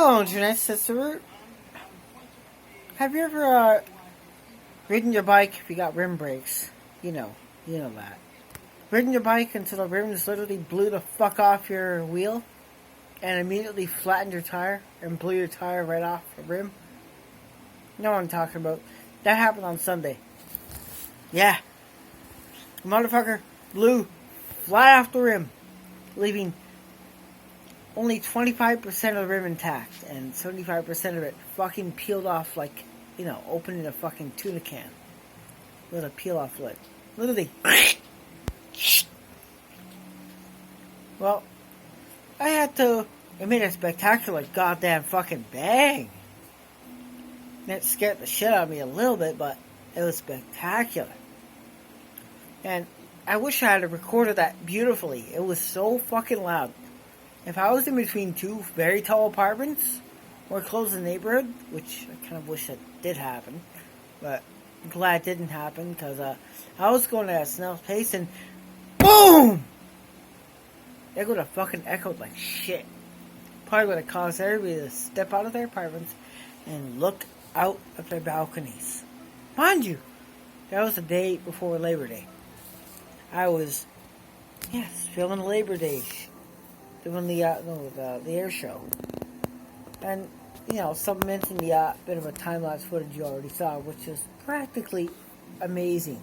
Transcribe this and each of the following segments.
Hello, Internet Sister. Have you ever ridden your bike if you got rim brakes? You know that. Ridden your bike until the rims literally blew the fuck off your wheel and immediately flattened your tire and blew your tire right off the rim? You know what I'm talking about. That happened on Sunday. Yeah. The motherfucker blew flat off the rim, leaving only 25% of the rim intact and 75% of it fucking peeled off like, opening a fucking tuna can with a peel off lid. Literally. Well, it made a spectacular goddamn fucking bang. It scared the shit out of me a little bit, but it was spectacular. And I wish I had recorded that beautifully. It was so fucking loud. If I was in between two very tall apartments or close to the neighborhood, which I kind of wish that did happen, but I'm glad it didn't happen because I was going at a snail's pace and boom! It would have fucking echoed like shit. Probably would have caused everybody to step out of their apartments and look out of their balconies. Mind you, that was the day before Labor Day. I was, filming Labor Day, doing the air show. And, some mentioned the bit of a time-lapse footage you already saw, which is practically amazing.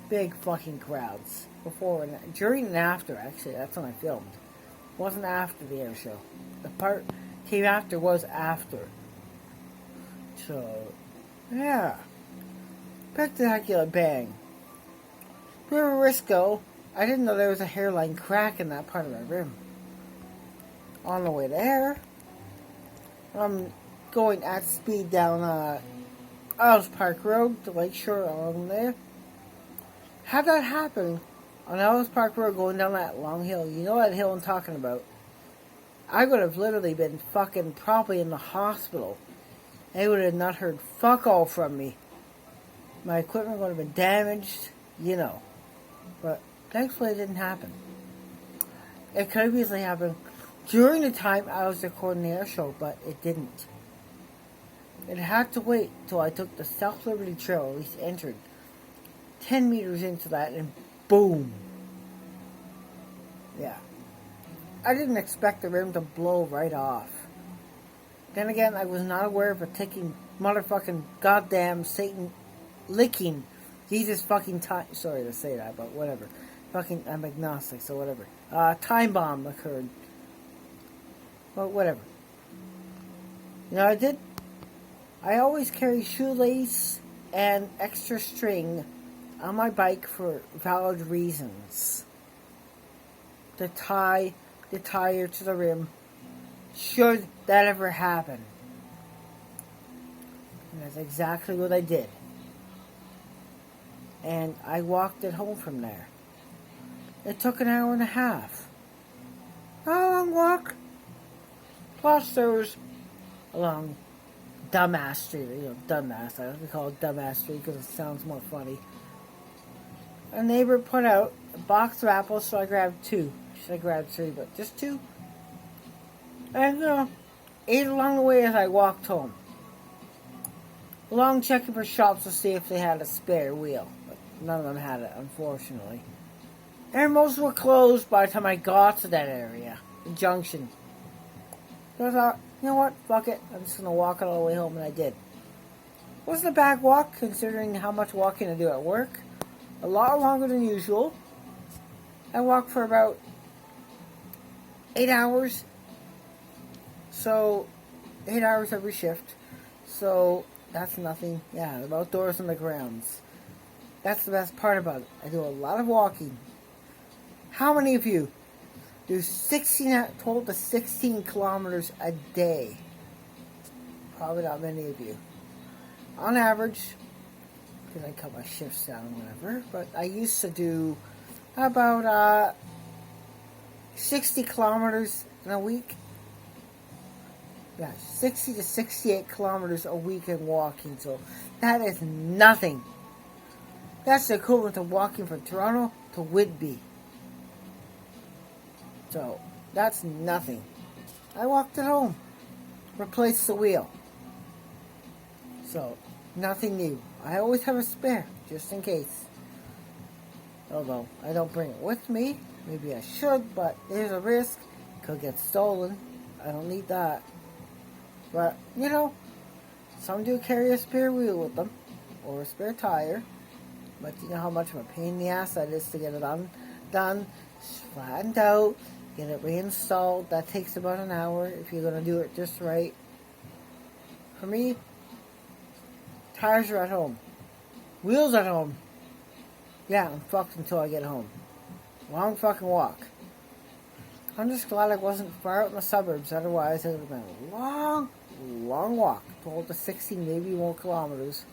Big fucking crowds. Before and during and after, actually, that's when I filmed. It wasn't after the air show. The part came after was after. So, yeah. Spectacular bang. River Risco, I didn't know there was a hairline crack in that part of my rim. On the way there, I'm going at speed down Isles Park Road to Lakeshore along there. Had that happen on Isles Park Road going down that long hill, you know that hill I'm talking about, I would have literally been fucking probably in the hospital. They would have not heard fuck all from me. My equipment would have been damaged, But thankfully it didn't happen. It could have easily happened during the time I was recording the air show, but it didn't. It had to wait till I took the South Liberty Trail, at least entered 10 meters into that, and boom. Yeah. I didn't expect the rim to blow right off. Then again, I was not aware of a ticking motherfucking goddamn Satan licking Jesus fucking time. Sorry to say that, but whatever. Fucking, I'm agnostic, so whatever. Time bomb occurred. Well, whatever. I always carry shoelace and extra string on my bike for valid reasons. To tie the tire to the rim, should that ever happen. And that's exactly what I did. And I walked it home from there. It took an hour and a half. Not a long walk. Plus there was along Dumbass Street, Dumbass. I we call it Dumbass Street because it sounds more funny. A neighbor put out a box of apples, so I grabbed 2. Should I grab 3, but just 2. And, ate along the way as I walked home. Along checking for shops to see if they had a spare wheel. But none of them had it, unfortunately. And most were closed by the time I got to that area. The junction. So I thought, you know what? Fuck it. I'm just going to walk it all the way home, and I did. Wasn't a bad walk, considering how much walking I do at work. A lot longer than usual. I walked for about 8 hours. So, 8 hours every shift. So, that's nothing. Yeah, the outdoors and the grounds. That's the best part about it. I do a lot of walking. How many of you do 12 to 16 kilometers a day? Probably not many of you. On average, because I cut my shifts down and whatever, but I used to do about 60 kilometers in a week. Yeah, 60 to 68 kilometers a week in walking, so that is nothing. That's the equivalent of walking from Toronto to Whitby. So, that's nothing. I walked it home. replace the wheel. So, nothing new. I always have a spare, just in case. Although, I don't bring it with me. Maybe I should, but there's a risk. It could get stolen. I don't need that. But, you know, some do carry a spare wheel with them. Or a spare tire. But you know how much of a pain in the ass that is to get it done, flattened out, get it reinstalled. That takes about an hour if you're going to do it just right. For me, tires are at home. Wheels at home. Yeah, I'm fucked until I get home. Long fucking walk. I'm just glad I wasn't far out in the suburbs. Otherwise, it would have been a long, long walk. 12 to 16, maybe more kilometers.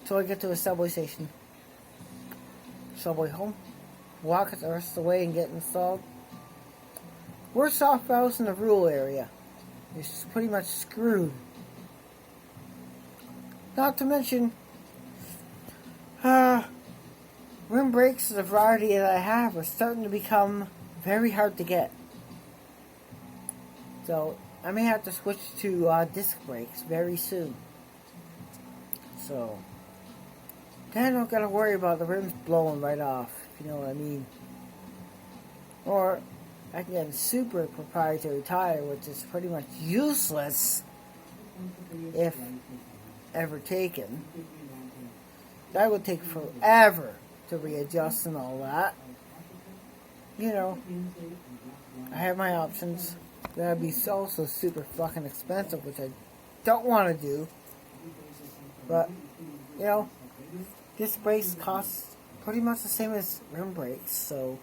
Until I get to a subway station. Subway home. Walk it the rest of the way and get installed. Worse off if I was in the rural area. You're pretty much screwed. Not to mention, rim brakes, the variety that I have, are starting to become very hard to get. So, I may have to switch to disc brakes very soon. So, then I don't gotta worry about the rims blowing right off, if you know what I mean. Or, I can get a super proprietary tire, which is pretty much useless if ever taken. That would take forever to readjust and all that. You know, I have my options. That'd be so super fucking expensive, which I don't want to do. But, you know, disc brakes cost pretty much the same as rim brakes, so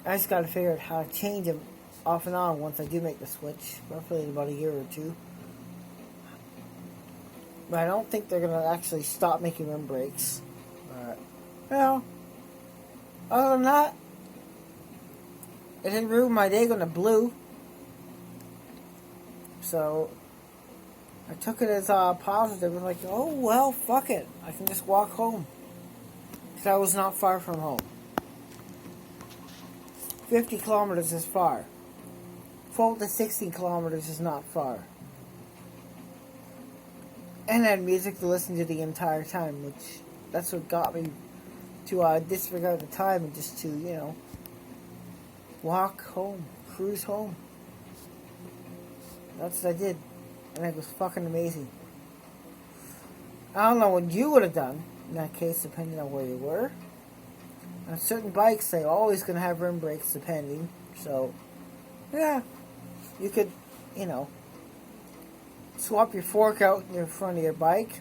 I just gotta figure out how to change them off and on once I do make the switch, roughly in about a year or two. But I don't think they're gonna actually stop making rim brakes. But, you know, other than that, it didn't ruin my day going to Blue. So, I took it as positive. And like, oh, well, fuck it. I can just walk home. Because I was not far from home. 50 kilometers is far. 12 to 16 kilometers is not far. And I had music to listen to the entire time, which that's what got me to disregard the time and just to, you know, walk home, cruise home. That's what I did. And it was fucking amazing. I don't know what you would have done in that case, depending on where you were. On certain bikes, they're always going to have rim brakes, depending. So, yeah, you could, you know, swap your fork out in the front of your bike.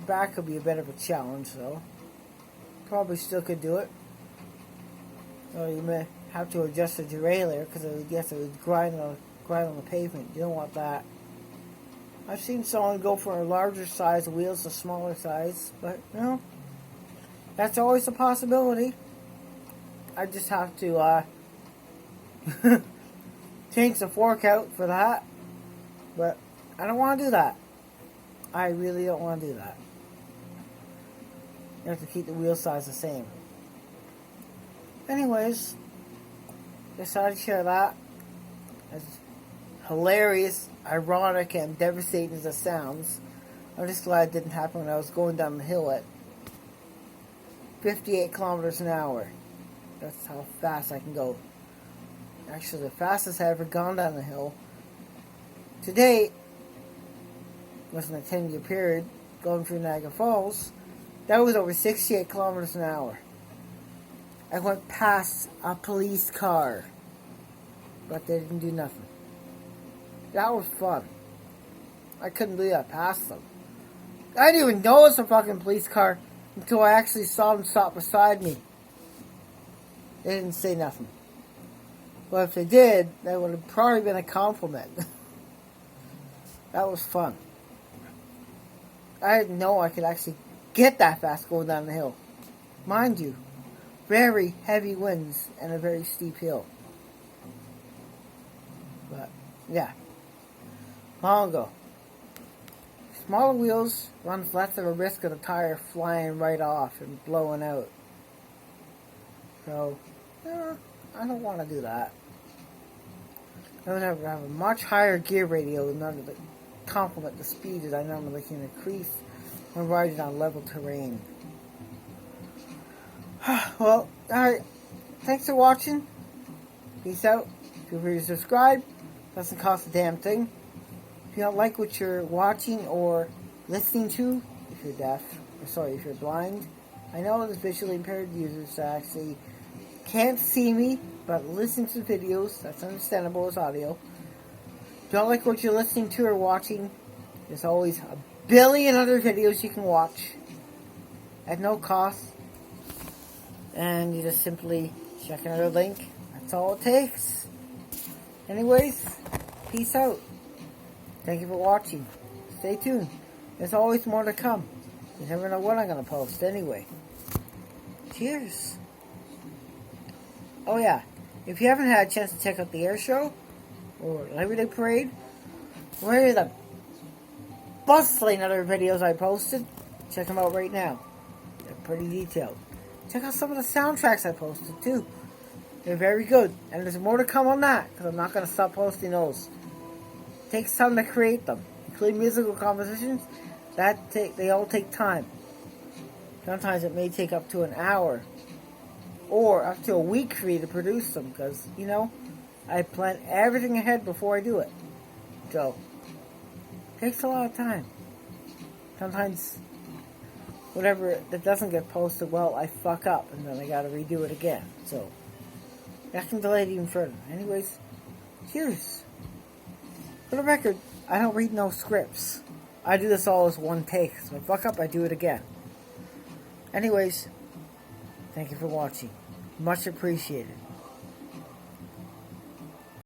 Back could be a bit of a challenge, though. Probably still could do it. Or you may have to adjust the derailleur because it would grind on the pavement. You don't want that. I've seen someone go for a larger size wheels, a smaller size, but you know, that's always a possibility. I just have to change the fork out for that, but I don't want to do that. I really don't want to do that. You have to keep the wheel size the same. Anyways, decided to share that. As hilarious, ironic, and devastating as it sounds, I'm just glad it didn't happen when I was going down the hill at 58 kilometers an hour. That's how fast I can go. Actually, the fastest I ever gone down the hill to date was in a 10-year period going through Niagara Falls. That was over 68 kilometers an hour. I went past a police car, but they didn't do nothing. That was fun. I couldn't believe I passed them. I didn't even know it was a fucking police car until I actually saw them stop beside me. They didn't say nothing. But if they did, that would have probably been a compliment. That was fun. I didn't know I could actually get that fast going down the hill. Mind you, very heavy winds and a very steep hill. But, yeah. Long ago. Smaller wheels runs less of a risk of the tire flying right off and blowing out. So, I don't want to do that. I would have a much higher gear radio in order to complement the speed that I normally can increase when riding on level terrain. Well, alright. Thanks for watching. Peace out. Feel free to subscribe. Doesn't cost a damn thing. If you don't like what you're watching or listening to, if you're deaf, if you're blind, I know there's visually impaired users that actually can't see me, but listen to the videos. That's understandable as audio. If you don't like what you're listening to or watching, there's always a billion other videos you can watch at no cost. And you just simply check another link. That's all it takes. Anyways, peace out. Thank you for watching. Stay tuned. There's always more to come. You never know what I'm going to post anyway. Cheers. Oh yeah, if you haven't had a chance to check out the air show or Labor Day Parade, or any of the bustling other videos I posted, check them out right now. They're pretty detailed. Check out some of the soundtracks I posted too. They're very good, and there's more to come on that, because I'm not going to stop posting those. It takes time to create them, including musical compositions. They all take time. Sometimes it may take up to an hour, or up to a week for me to produce them, because, you know, I plan everything ahead before I do it. So, it takes a lot of time. Sometimes, whatever that doesn't get posted, well, I fuck up, and then I gotta redo it again. So, that can delay it even further. Anyways, cheers. For the record, I don't read no scripts. I do this all as one take. So if I fuck up, I do it again. Anyways, thank you for watching. Much appreciated.